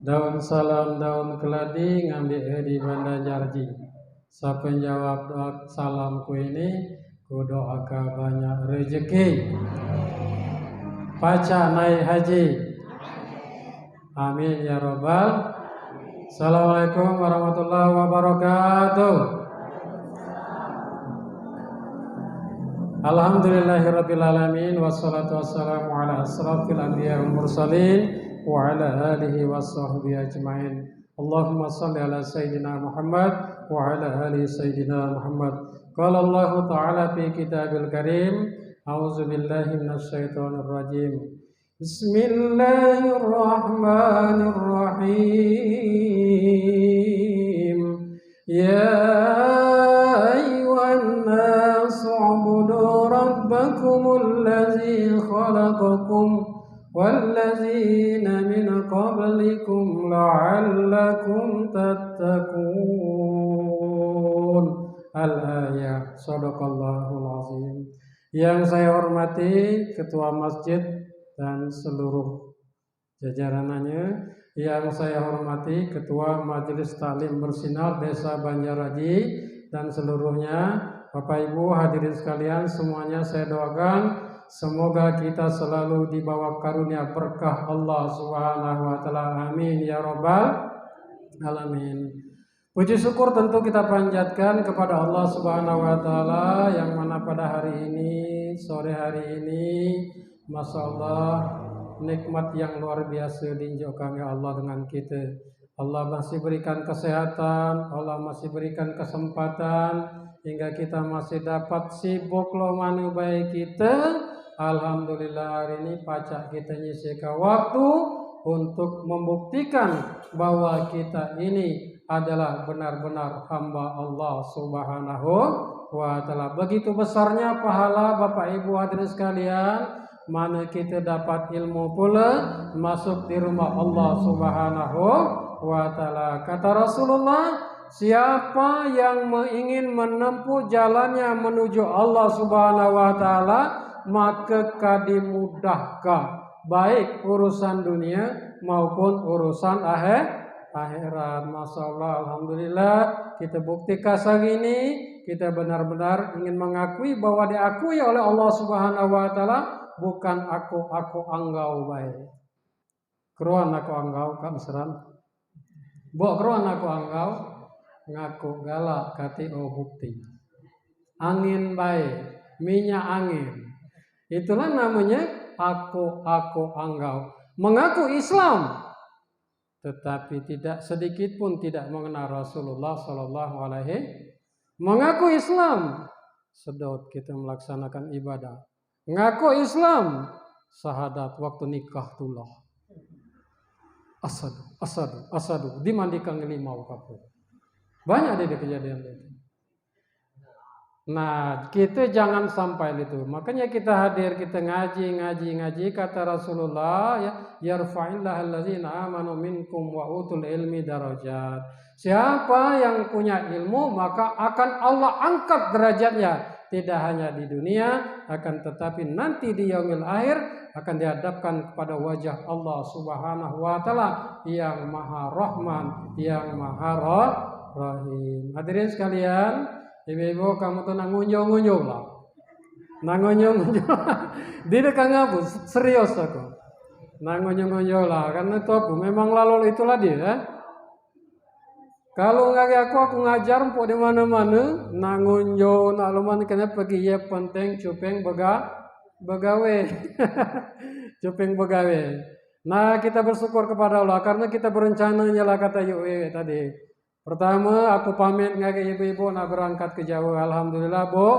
Daun salam daun keladi ngambil di banda jarji. Siapa jawab doa salamku ini, ku doakan banyak rezeki. Baca naik haji. Amin ya robbal. Assalamualaikum warahmatullahi wabarakatuh. Alhamdulillahirabbil alamin wassalatu wassalamu ala asrafil anbiya wal mursalin wa ala alihi washabbihi ajmain. Allahumma shalli ala sayyidina Muhammad wa ala ali sayyidina Muhammad. Qala Allah ta'ala fi kitabil karim, a'udzu billahi minasyaitonir rajim. Bismillahirrahmanirrahim. Ya ayyuhan nas u'budu rabbakumul ladzi khalaqakum walladzina min qablikum la'allakum tattaqun. Al-ayah. Shadaqallahul azim. Yang saya hormati Ketua Masjid dan seluruh jajarannya, yang saya hormati Ketua Majelis Taklim Bersinar Desa Banjarraji dan seluruhnya, Bapak Ibu hadirin sekalian, semuanya saya doakan semoga kita selalu dibawa karunia berkah Allah Subhanahu wa taala. Amin ya rabbal alamin. Puji syukur tentu kita panjatkan kepada Allah Subhanahu wa taala yang mana pada hari ini, sore hari ini, Masya Allah, nikmat yang luar biasa diinjaukan ya Allah dengan kita. Allah masih berikan kesehatan, Allah masih berikan kesempatan hingga kita masih dapat sibuk lo manu baik kita. Alhamdulillah hari ini pacak kita nyisika waktu untuk membuktikan bahwa kita ini adalah benar-benar hamba Allah Subhanahu wa taala. Begitu besarnya pahala Bapak Ibu hadirin sekalian, mana kita dapat ilmu pula masuk di rumah Allah Subhanahu wa taala. Kata Rasulullah, siapa yang ingin menempuh jalannya menuju Allah Subhanahu wa taala, maka kadimudahkah baik urusan dunia maupun urusan akhirat. Masya Allah, alhamdulillah kita buktikan hari ini kita benar-benar ingin mengakui bahwa diakui oleh Allah Subhanahu wa taala, bukan aku anggau baik. Keruan aku anggau Kak Mesran. Bok keruan aku anggau ngaku galak kati bukti. Angin baik, minyak angin. Itulah namanya aku anggau. Mengaku Islam, tetapi tidak sedikit pun tidak mengenal Rasulullah Sallallahu Alaihi. Mengaku Islam, sedot kita melaksanakan ibadah. Ngaku Islam, sahadat waktu nikah tulah. Asadu, dimandikan limau kapu. Banyak ada kejadian itu. Nah, kita jangan sampai itu. Makanya kita hadir, kita ngaji. Kata Rasulullah, ya, yarfa'illahu allazina amanu minkum wa utul ilmi darajat. Siapa yang punya ilmu, maka akan Allah angkat derajatnya. Tidak hanya di dunia, akan tetapi nanti di yaumil akhir akan dihadapkan kepada wajah Allah Subhanahu wa taala yang Maha Rahman, yang Maha Rahim. Hadirin sekalian, ibu-ibu kamu tuh nangunjung lah. Nangunjung. Dia kan ngapus, serius aku. Nangunjung lah, karena itu aku memang lalu itulah dia. Ya? Kalau nggak aku ngajar po di mana-mana, nangunjung, naluman kena pergi ya penting cupeng begawe. Cupeng begawe. Nah, kita bersyukur kepada Allah karena kita berencana nyala kata yuk tadi. Pertama, aku pamit ngake ibu-ibu nak berangkat ke Jawa. Alhamdulillah, Bu.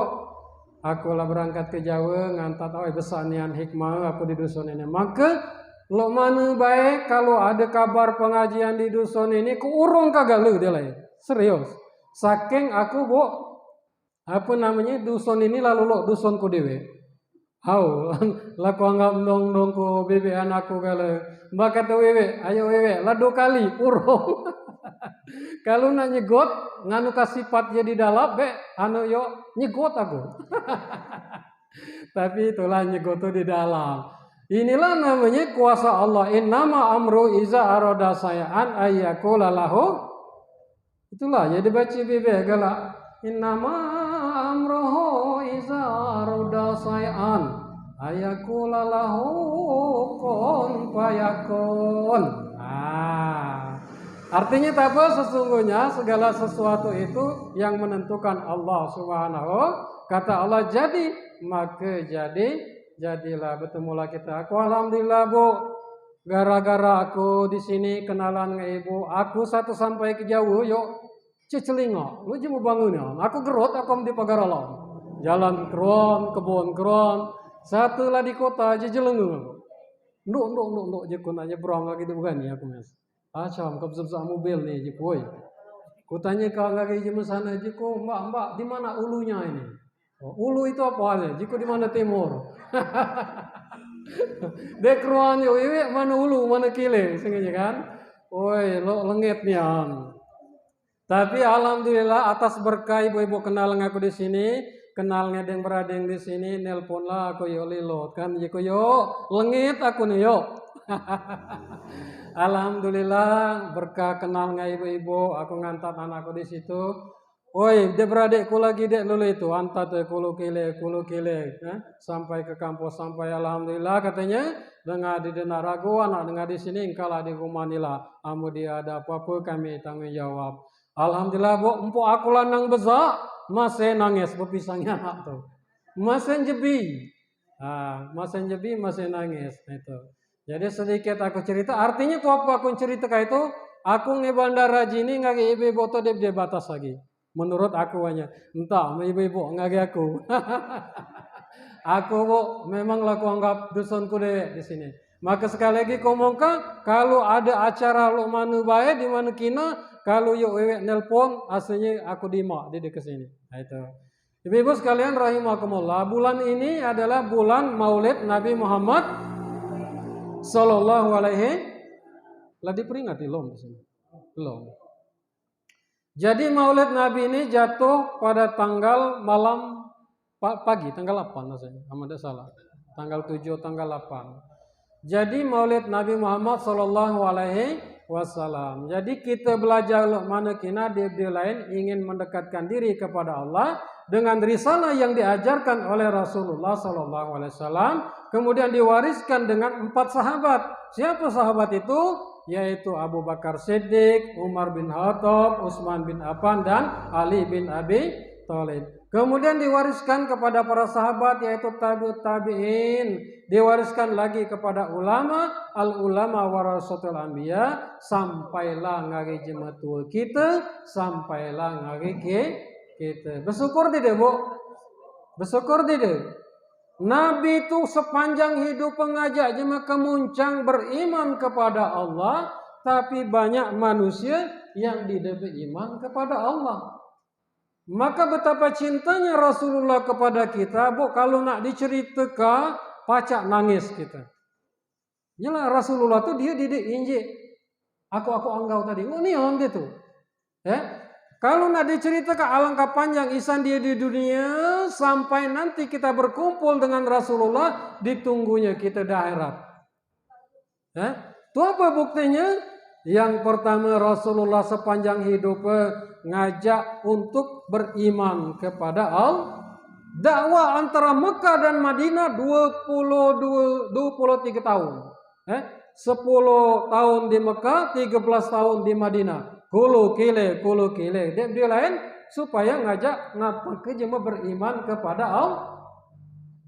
Aku lah berangkat ke Jawa ngantat besanian hikmah aku di dusun ini. Maka lo mana baik kalau ada kabar pengajian di dusun ini ku urung kagak lu dia lain. Serius. Saking aku, Bu, apa namanya dusun ini lalu lo dusunku dewe. Laku anggap dong ku bebe anakku kalau mbak kata wewe, ayo wewe, ladu kali urung. Kalau nak nyegot nganu kasifat jadi dalam anu yo nyegot aku. Tapi itulah nyegot di dalam. Inilah namanya kuasa Allah. Innama amru iza arada sayaan ayyakula lahu. Itulah jadi baca bebe galak. Innama amruhu iza arada sayaan ayyakula lahu kun fayakun. Artinya apa? Sesungguhnya segala sesuatu itu yang menentukan Allah Subhanahu. Kata Allah jadi, maka jadilah. Bertemulah kita. Aku alhamdulillah Bu, gara-gara aku di sini kenalan dengan ibu, aku satu sampai ke jauh yuk cecelingo, lu cuma bangun ya. Aku gerot, aku di pagaralon, jalan keron, kebun keron, satu lah di kota aja jelengu. Nduk, jekun aja berang lagi itu bukan ya aku mas. Acam kebesar mobil nih jekui. Kutanya kalau nggak kayak jam sana jiku, mbak di mana ulunya ini? Ulu itu apa halnya? Jiku di mana timur? Dekruan yo iwe mana ulu mana kile sengaja kan? Woi lo lengit nih am. Tapi alhamdulillah atas berkah ibu-ibu kenal aku di sini, kenal ngedeng beradeng di sini, nelpon lah aku yo lilot kan jiku yo lengit aku nih yo. Alhamdulillah berkah kenal nggak ibu-ibu, aku ngantat anakku di situ. Woi, dia beradikku lagi dek dulu itu, antat kulu kile, sampai ke kampus sampai alhamdulillah katanya dengar di Denarago, anak dengar di sini, engkau lah di Kumanila, amu dia ada apa-apa kami tanggung jawab. Alhamdulillah Bu, empuk aku lanang besar, masih nangis berpisahnya anak tuh, masih jebi, masih nangis itu. Jadi sedikit aku cerita, artinya tuh apa aku cerita kayak itu, aku ngebandara jini nggak ibu-ibu tuh dia batas lagi. Menurut aku hanya, entah ibu-ibu nggak aku. Aku Bu, memang laku anggap dusunku deh di sini. Maka sekali lagi komongka, kalau ada acara lu manu bae di mana kina, kalau yuk wewe nelpon, aslinya aku dimak di sini. Nah itu. Ibu-ibu sekalian rahimakumullah, bulan ini adalah bulan Maulid Nabi Muhammad Sallallahu alaihi lah diperingati belum di sini? Belum. Jadi Maulid Nabi ini jatuh pada tanggal malam pagi, tanggal 8 maksudnya, tidak salah. Tanggal 7, tanggal 8. Jadi Maulid Nabi Muhammad Sallallahu alaihi wasallam. Jadi kita belajar mana kina dia lain ingin mendekatkan diri kepada Allah dengan risalah yang diajarkan oleh Rasulullah Sallallahu alaihi wasallam. Kemudian diwariskan dengan 4 sahabat. Siapa sahabat itu? Yaitu Abu Bakar Siddiq, Umar bin Khattab, Utsman bin Affan, dan Ali bin Abi Thalib. Kemudian diwariskan kepada para sahabat yaitu tabi'ut tabi'in. Diwariskan lagi kepada ulama, al-ulama warasatul anbiya. Sampailah ngari jematul kita, sampailah ngari kita. Bersyukur tidak Bu? Bersyukur tidak? Nabi itu sepanjang hidup pengajak jemaah kemuncang beriman kepada Allah, tapi banyak manusia yang tidak beriman kepada Allah. Maka betapa cintanya Rasulullah kepada kita, Bu, kalau nak diceritakan pacak nangis kita. Jelas Rasulullah tuh dia didik injik. Aku anggau tadi. Oh nih on gitu. Kalau nak diceritakan alangkah panjang isan dia di dunia sampai nanti kita berkumpul dengan Rasulullah ditunggunya kita di akhirat. Itu apa buktinya? Yang pertama Rasulullah sepanjang hidup ngajak untuk beriman kepada Allah. Dakwah antara Mekah dan Madinah 23 tahun. 10 tahun di Mekah, 13 tahun di Madinah. Kulu kile. Dia lain supaya ngajak ngapa jemaah beriman kepada Allah.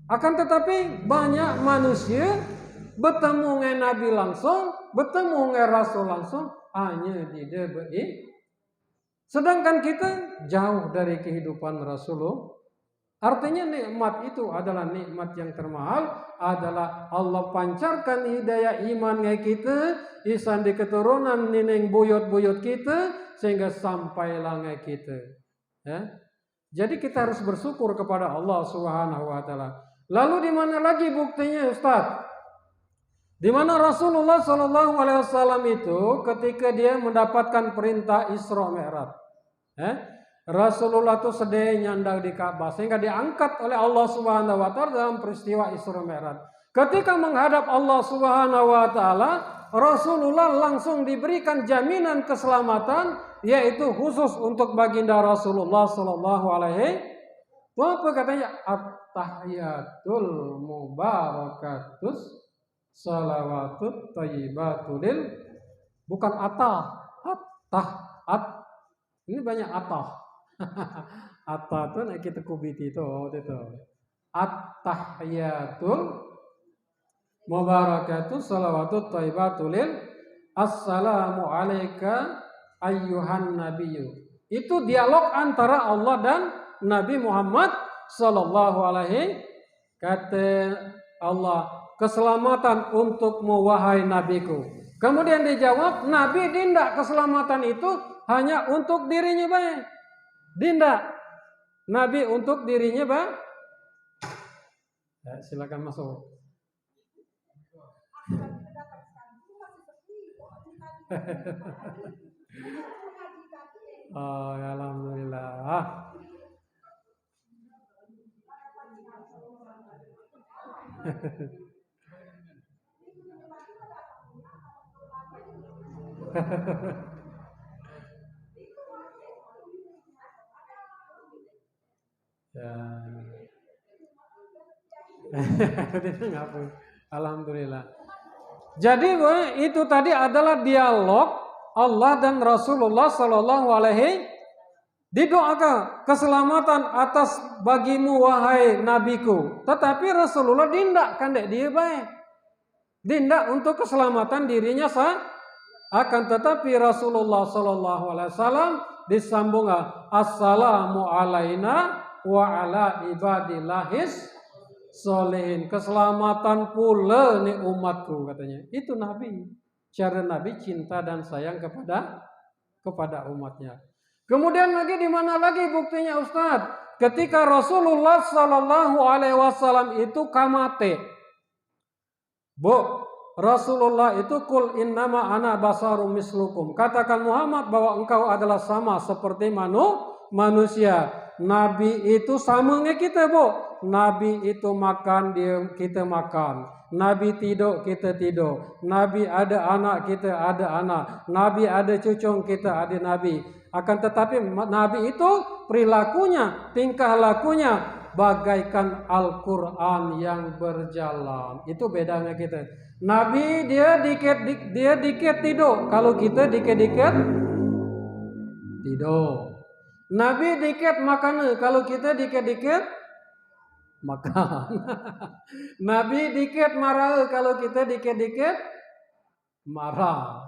Akan tetapi banyak manusia bertemu dengan Nabi langsung, bertemu dengan Rasul langsung, hanya tidak beriman. Sedangkan kita jauh dari kehidupan Rasulullah. Artinya nikmat itu adalah nikmat yang termahal, adalah Allah pancarkan hidayah iman kita, isan di keturunan neneng buyut-buyut kita, sehingga sampailah kita. Jadi kita harus bersyukur kepada Allah Subhanahu wa taala. Lalu di mana lagi buktinya Ustaz? Di mana Rasulullah Sallallahu alaihi wasallam itu ketika dia mendapatkan perintah Isra Mi'raj. Rasulullah itu sedih nyandang di Ka'bah sehingga diangkat oleh Allah Subhanahu wa taala dalam peristiwa Isra Mi'raj. Ketika menghadap Allah Subhanahu wa taala, Rasulullah langsung diberikan jaminan keselamatan, yaitu khusus untuk baginda Rasulullah sallallahu alaihi wasallam. Apa katanya? At-tahiyatul mubarakatus salawatut thayyibatul, bukan atah, at-tah, at. Ini banyak atah. Atah itu nek kita kubiti itu. At-tahiyatul mubarakatuh salawatut thayyibatul, assalamu alayka ayyuhan nabiyyu. Itu dialog antara Allah dan Nabi Muhammad sallallahu alaihi. Kata Allah, keselamatan untukmu wahai nabiku. Kemudian dijawab, Nabi dindak keselamatan itu hanya untuk dirinya baik. Dindak. Nabi untuk dirinya baik. Ya, silakan masuk. Oh, alhamdulillah. Ya. Alhamdulillah. Jadi itu tadi adalah dialog Allah dan Rasulullah sallallahu alaihi. Didoakan keselamatan atas bagimu wahai nabiku. Tetapi Rasulullah dindak kandek dia baik. Dindak untuk keselamatan dirinya sah. Akan tetapi Rasulullah sallallahu alaihi wasallam disambung, assalamu alaina wa ala ibadillahis sholihin. Keselamatan pula nih umatku katanya. Itu Nabi. Cara Nabi cinta dan sayang kepada umatnya. Kemudian lagi di mana lagi buktinya Ustaz? Ketika Rasulullah sallallahu alaihi wasallam itu kamate. Rasulullah itu kul innama ana basarum mislukum. Katakan Muhammad bahwa engkau adalah sama seperti manusia. Nabi itu sama dengan kita, Nabi itu makan, kita makan. Nabi tidur, kita tidur. Nabi ada anak, kita ada anak. Nabi ada cucung, kita ada nabi. Akan tetapi Nabi itu perilakunya, tingkah lakunya bagaikan Al-Quran yang berjalan. Itu bedanya kita. Nabi dia dikit tidur. Kalau kita dikit-dikit tidur. Nabi dikit makan. Kalau kita dikit-dikit makan. Nabi dikit marah. Kalau kita dikit-dikit marah.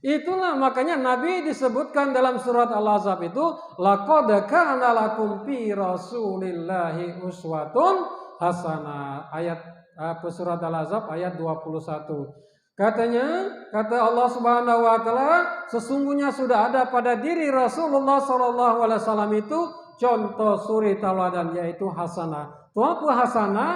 Itulah makanya Nabi disebutkan dalam surat Al-Ahzab itu, laqad kana lakum fi rasulillahi uswatun hasanah. Ayat surat Al-Ahzab ayat 21. Katanya, kata Allah Subhanahu wa taala, sesungguhnya sudah ada pada diri Rasulullah sallallahu alaihi wasallam itu contoh suri tauladan, yaitu hasanah. Itu apa hasanah?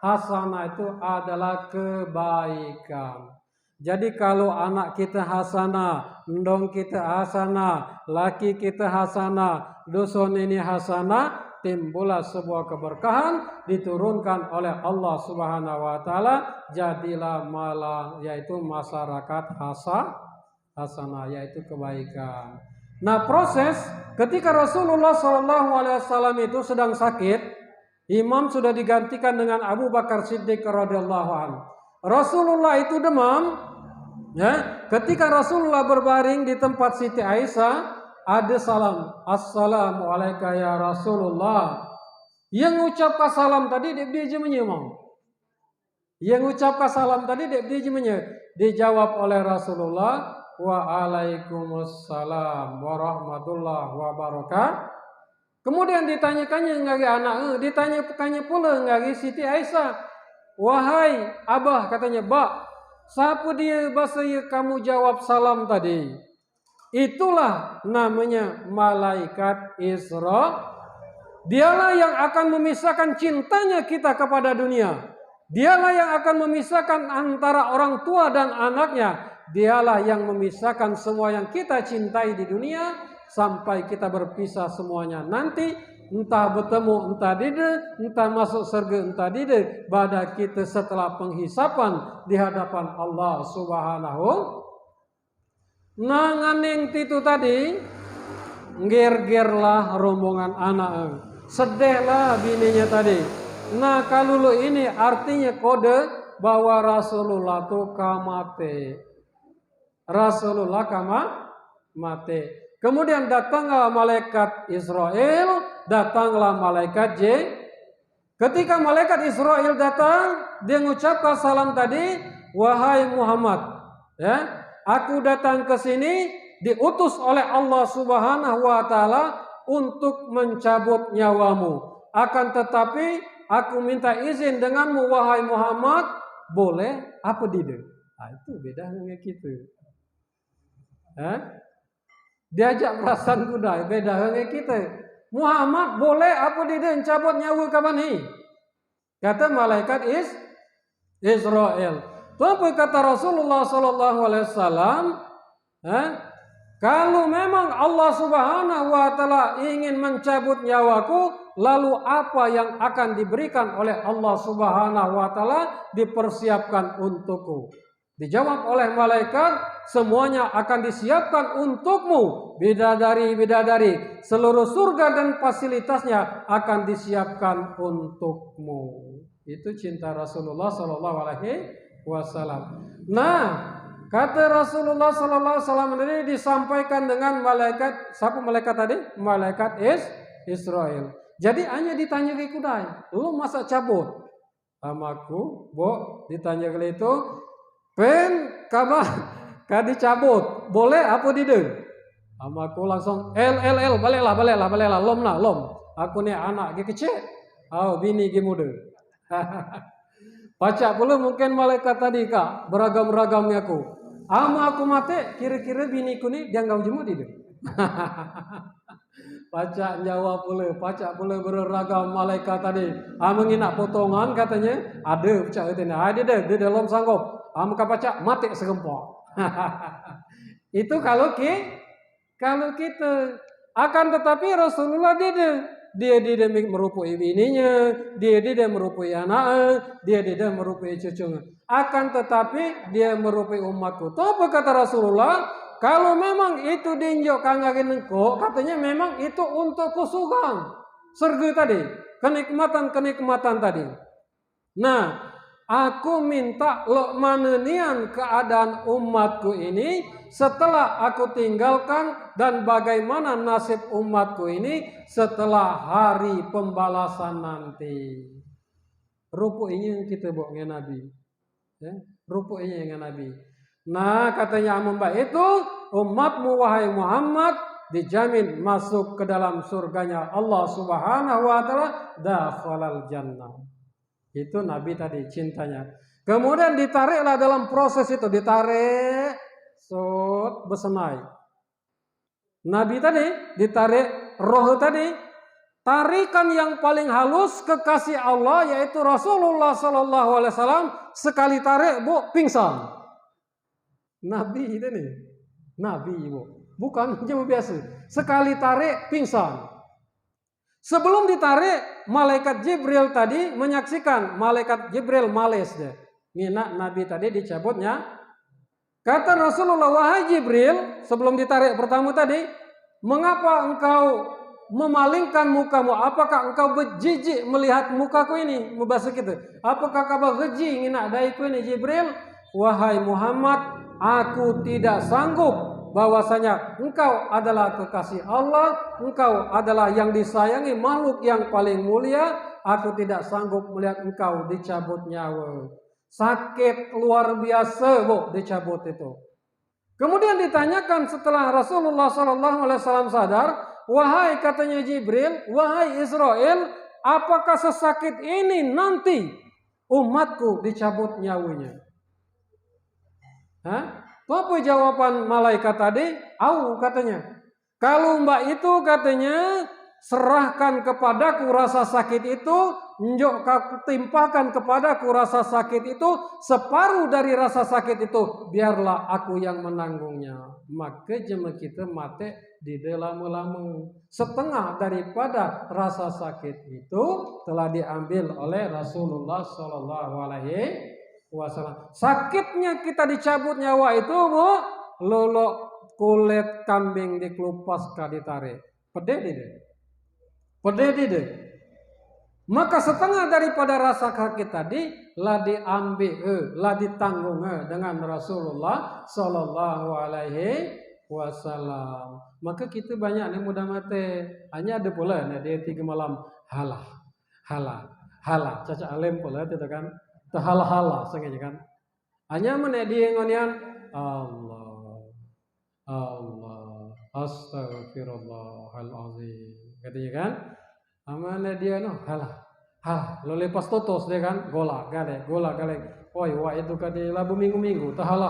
Hasanah itu adalah kebaikan. Jadi kalau anak kita hasanah, ndong kita hasanah, laki kita hasanah, dusun ini hasanah, timbullah sebuah keberkahan diturunkan oleh Allah Subhanahu wa taala, jadilah malah yaitu masyarakat hasanah, yaitu kebaikan. Nah, proses ketika Rasulullah SAW itu sedang sakit, imam sudah digantikan dengan Abu Bakar Siddiq radhiyallahu anhu. Rasulullah itu demam, ya. Ketika Rasulullah berbaring di tempat Siti Aisyah, ada salam, assalamu alayka ya Rasulullah. Yang ucapkan salam tadi dia menyemang. Yang ucapkan salam tadi dia dijawab oleh Rasulullah, wa alaikumussalam warahmatullahi wabarakatuh. Kemudian ditanyakannya ngagi anak, ditanyakannya pula ngagi Siti Aisyah. Wahai abah, katanya, Bak, siapa dia bahasa kamu jawab salam tadi? Itulah namanya malaikat Isra. Dialah yang akan memisahkan cintanya kita kepada dunia. Dialah yang akan memisahkan antara orang tua dan anaknya. Dialah yang memisahkan semua yang kita cintai di dunia sampai kita berpisah semuanya nanti. entah bertemu, entah tidak, entah masuk surga, entah tidak, pada kita setelah penghisapan di hadapan Allah Subhanahu. Nanganing titu tadi, ger-gerlah rombongan anak, sedihlah bininya tadi. Nah kalau ini artinya kode bahwa Rasulullah tuh kamate. Rasulullah mati. Kemudian datanglah malaikat Israel, datanglah malaikat J. Ketika malaikat Israel datang, dia mengucapkan salam tadi, wahai Muhammad, ya, aku datang ke sini diutus oleh Allah Subhanahu wa taala untuk mencabut nyawamu. Akan tetapi aku minta izin denganmu wahai Muhammad, boleh apa tidak? Nah, itu beda dengan kita. Diajak perasaan kuda beda dengan kita. Muhammad boleh apa dia cabut nyawa kapan ni? Kata malaikat Israel. Tapi kata Rasulullah sallallahu alaihi wasallam, kalau memang Allah Subhanahu wa taala ingin mencabut nyawaku, lalu apa yang akan diberikan oleh Allah Subhanahu wa taala dipersiapkan untukku? Dijawab oleh malaikat, semuanya akan disiapkan untukmu. Bidadari-bidadari, seluruh surga dan fasilitasnya akan disiapkan untukmu. Itu cinta Rasulullah sallallahu alaihi wasallam. Nah, kata Rasulullah sallallahu alaihi wasallam ini disampaikan dengan malaikat, siapa malaikat tadi? Malaikat Israel. Jadi hanya ditanya ke kudai, lu masa cabut? Amaku, bo, ditanya ke itu, pen kabar kadi cabut boleh apa dide? Amaku langsung baliklah lom. Aku ni anak kecil, bini muda. Pacak pula mungkin malaikat tadi kak beragam-ragamnya aku. Aku mati kira-kira biniku ni dianggap jemu dide. Pacak jawab pula beragam malaikat tadi. Menginak potongan katanya ada pacak katanya. Dia dalam sanggup. Muka pacak mati segempok. Itu kalau kita akan, tetapi Rasulullah dia merupai bininya, dia merupai anak, dia merupai cucunya. Akan tetapi dia merupai umatku. Tapi kata Rasulullah, kalau memang itu dinjok kangakin engkau, katanya memang itu untuk kusugang surga tadi, kenikmatan tadi. Nah, aku minta manenian keadaan umatku ini setelah aku tinggalkan, dan bagaimana nasib umatku ini setelah hari pembalasan nanti. Rupa ini yang kita bawa dengan Nabi. Ya, rupa ini yang Nabi. Nah, katanya Mbak itu, umatmu wahai Muhammad dijamin masuk ke dalam surganya Allah Subhanahu wa taala, dakhalal jannah. Itu Nabi tadi cintanya. Kemudian ditariklah dalam proses itu, ditarik bersenai. Nabi tadi ditarik roh tadi, tarikan yang paling halus kekasih Allah yaitu Rasulullah sallallahu alaihi wasallam, sekali tarik pingsan. Nabi itu nih. Nabi bukan cuma biasa. Sekali tarik pingsan. Sebelum ditarik, malaikat Jibril tadi menyaksikan, malaikat Jibril males deh. Nginak Nabi tadi dicabutnya. Kata Rasulullah, wahai Jibril, sebelum ditarik pertama tadi, mengapa engkau memalingkan mukamu? Apakah engkau berjijik melihat mukaku ini? Membahas kita. Apakah kau berjijik nginak daiku ini Jibril? Wahai Muhammad, aku tidak sanggup bahwasanya engkau adalah kekasih Allah, engkau adalah yang disayangi makhluk yang paling mulia. Aku tidak sanggup melihat engkau dicabut nyawa. Sakit luar biasa dicabut itu. Kemudian ditanyakan setelah Rasulullah SAW sadar, wahai katanya Jibril, wahai Israel, apakah sesakit ini nanti umatku dicabut nyawanya? Apa jawaban malaikat tadi? Katanya, kalau mbak itu katanya serahkan kepadaku rasa sakit itu, njok kau timpakan kepadaku rasa sakit itu, separuh dari rasa sakit itu, biarlah aku yang menanggungnya. Maka jemaah kita mati di dalam lama. Setengah daripada rasa sakit itu telah diambil oleh Rasulullah Sallallahu Alaihi Wasallam. Sakitnya kita dicabut nyawa itu, Bu, lolok kulit kambing dikelupas ditarik. Pedih deh. Pedih deh. Maka setengah daripada rasa sakit tadi lah diambil, lah ditanggung dengan Rasulullah Sallallahu Alaihi Wasallam. Maka kita banyak nih mudah mati. Hanya ada pula nih dia 3 malam halah. Caca alim pula itu kan. Terhalah sengaja kan. Hanya mana dia ngonian Allah Astagfirullahalazim. Katanya kan? Amana dia no halah lo lepas totos dia kan gola gale. Oi wah itu katanya labu minggu tahala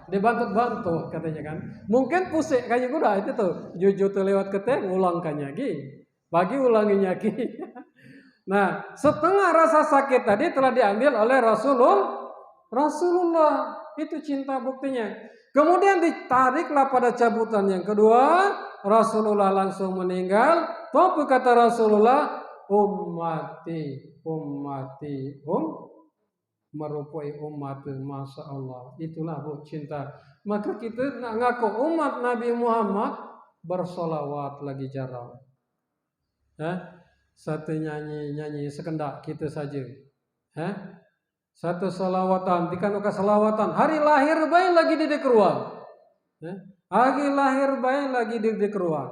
dia bantut katanya kan. Mungkin pusing kayak kuda itu tuh jujur tuh lewat keteng ulang kanyagi bagi ulanginya ki. Nah setengah rasa sakit tadi telah diambil oleh Rasulullah. Itu cinta buktinya. Kemudian ditariklah pada cabutan yang kedua, Rasulullah langsung meninggal. Tapi kata Rasulullah, ummati merupai umat, masya Allah. Itulah Bu cinta. Maka kita ngaku umat Nabi Muhammad bersolawat lagi jarang. Satu nyanyi sekendak kita saja. Satu salawatan, dikanuka salawatan. Hari lahir bayi lagi di dekruan. Hari lahir bayi lagi di dekruan.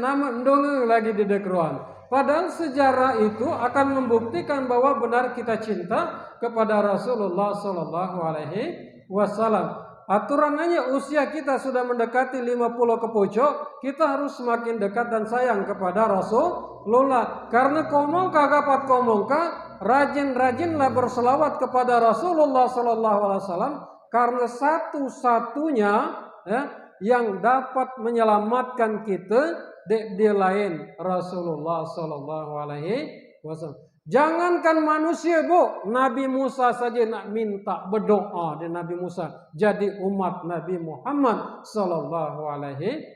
Nama ndonge lagi di dekruan. Padahal sejarah itu akan membuktikan bahwa benar kita cinta kepada Rasulullah Sallallahu Alaihi Wasallam. Aturannya usia kita sudah mendekati 50 ke pojok, kita harus semakin dekat dan sayang kepada Rasulullah. Karena kagapat komongka, rajin-rajinlah berselawat kepada Rasulullah Sallallahu Alaihi Wasallam. Karena satu-satunya yang dapat menyelamatkan kita dia lain Rasulullah Sallallahu Alaihi Wasallam. Jangankan manusia Bu, Nabi Musa saja nak minta berdoa dan Nabi Musa jadi umat Nabi Muhammad Sallallahu Alaihi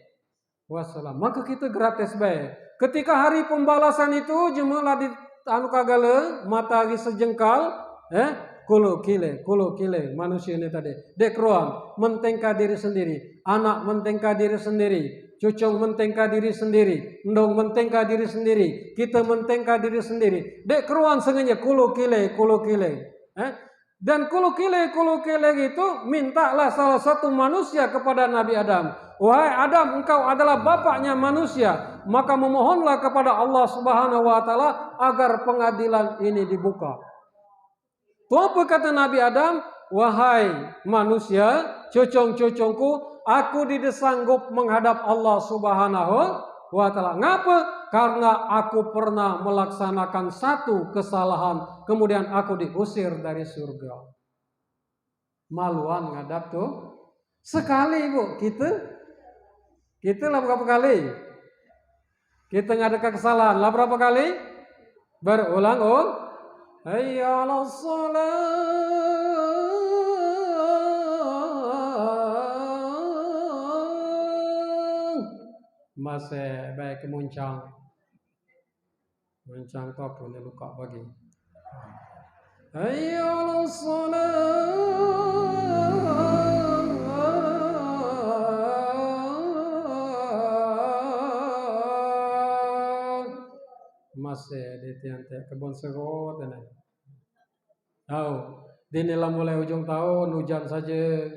Wasallam. Maka kita gratis baik. Ketika hari pembalasan itu jemalah di kagale matahari sejengkal, kulo kile manusia ini tadi dekruan mentengka diri sendiri, anak mentengka diri sendiri. Cucung mentengka diri sendiri, ndong mentengka diri sendiri, kita mentengka diri sendiri. Dek keruan sengaja kulo kile. Dan kulo kile itu mintalah salah satu manusia kepada Nabi Adam. Wahai Adam, engkau adalah bapaknya manusia, maka memohonlah kepada Allah Subhanahu wa taala agar pengadilan ini dibuka. Apa kata Nabi Adam? Wahai manusia, cucung-cucungku, aku tidak sanggup menghadap Allah Subhanahu wa taala. Ngapa? Karena aku pernah melaksanakan satu kesalahan, kemudian aku diusir dari surga. Maluan ngadap tuh. Sekali Bu, kita lah berapa kali? Kita ngadakan kesalahan lah berapa kali? Berulang. Hayya 'alas shalah. Masih baik kemuncang top ni luka bagi. Hayya 'alas shalah. Masih di tiang-tiang kebun serut dan dinilah mulai ujung tahun hujan saja.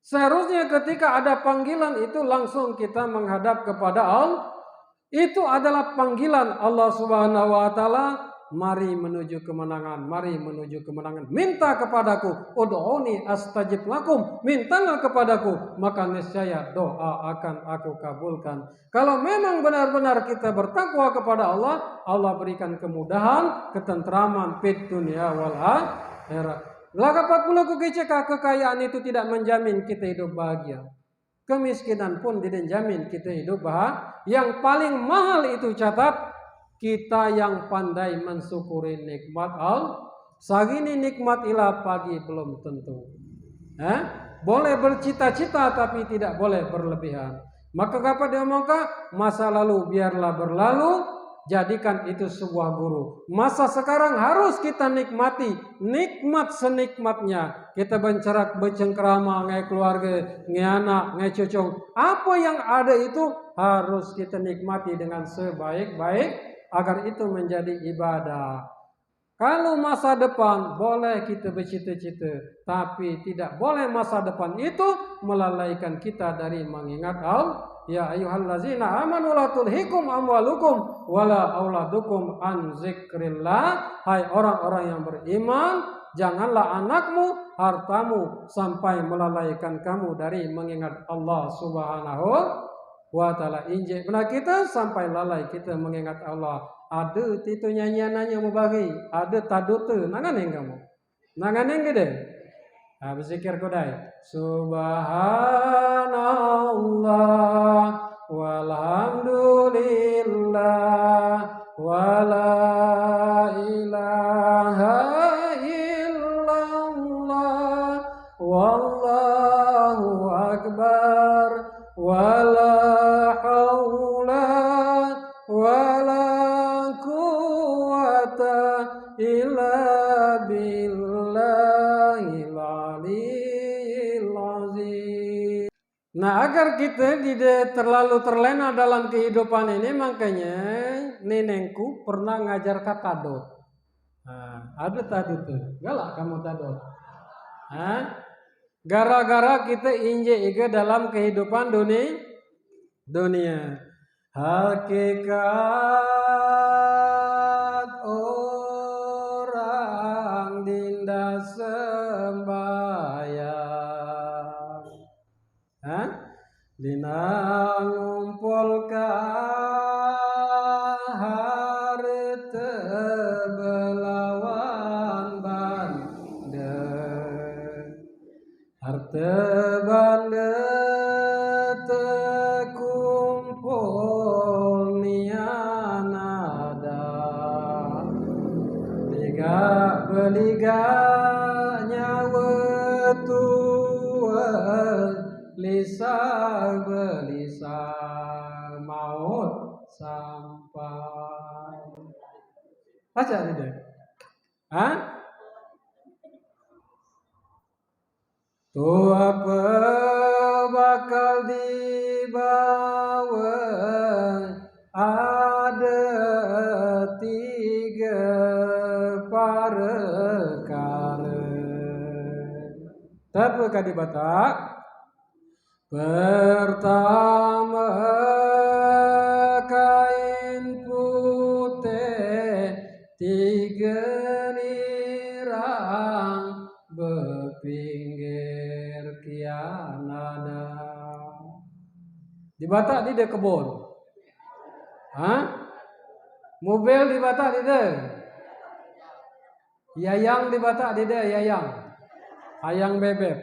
Seharusnya ketika ada panggilan itu langsung kita menghadap kepada Allah. Itu adalah panggilan Allah Subhanahu wa taala. Mari menuju kemenangan, Minta kepadaku, ud'uni astajib lakum. Mintalah kepadaku, maka niscaya doa akan aku kabulkan. Kalau memang benar-benar kita bertakwa kepada Allah, Allah berikan kemudahan, ketentraman fid dunya wal akhirah. Laga 40 kekayaan itu tidak menjamin kita hidup bahagia. Kemiskinan pun tidak menjamin kita hidup bahagia. Yang paling mahal itu catat kita yang pandai mensyukuri nikmat Allah. Sagini nikmat ilah pagi belum tentu. Boleh bercita-cita tapi tidak boleh berlebihan. Maka apa dia omongkan? Masa lalu biarlah berlalu, jadikan itu sebuah guru. Masa sekarang harus kita nikmati, nikmat senikmatnya. Kita bencerak becengkrama, ngai keluarga, ngai anak, ngai cucung. Apa yang ada itu harus kita nikmati dengan sebaik-baik agar itu menjadi ibadah. Kalau masa depan boleh kita bercita-cita, tapi tidak boleh masa depan itu melalaikan kita dari mengingat Allah. Ya ayyuhallazina amanu la tulhikum amwalukum wala auladukum an zikrillah. Hai orang-orang yang beriman, janganlah anakmu, hartamu sampai melalaikan kamu dari mengingat Allah Subhanahu wa ta'ala. Injek benar kita sampai lalai kita mengingat Allah. Ada itu nyanyiannya mau bagi, ada tadutu, nanganin kamu, nanganin gede. Habis zikir kodai. Subhanallah walhamdulillah wala ilaha illallah wallahu akbar wala haula wala illa billahil aliyil azim. Nah, agar kita tidak terlalu terlena dalam kehidupan ini, makanya nenengku pernah ngajar kata dot. Ada tadi tuh, galak kamu tadot. Gara-gara kita injek dalam kehidupan dunia. Hakikat orang dinda sembayang, dina ngumpulkan harta belawan bandeng, harta bandeng beliganya wetua lisa belisa maut sampai. Baca tidak? Tuh apa bakal dibawa? Ada 3 perkara. Tapi kadi batak. Pertama kain putih 3 nirang bepinggir kianada. Di Batak di kebun. Mobil di Batak di Yayang di Batak di yayang. Ayang bebek.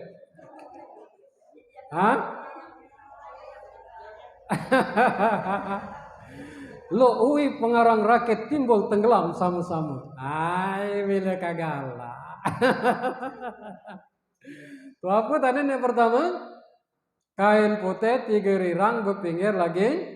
Lo uwi pengarang raket timbul tenggelam sama-sama. Ai bila kagala. Tuh apa tadi yang pertama? Kain putih 3 rirang bepinggir lagi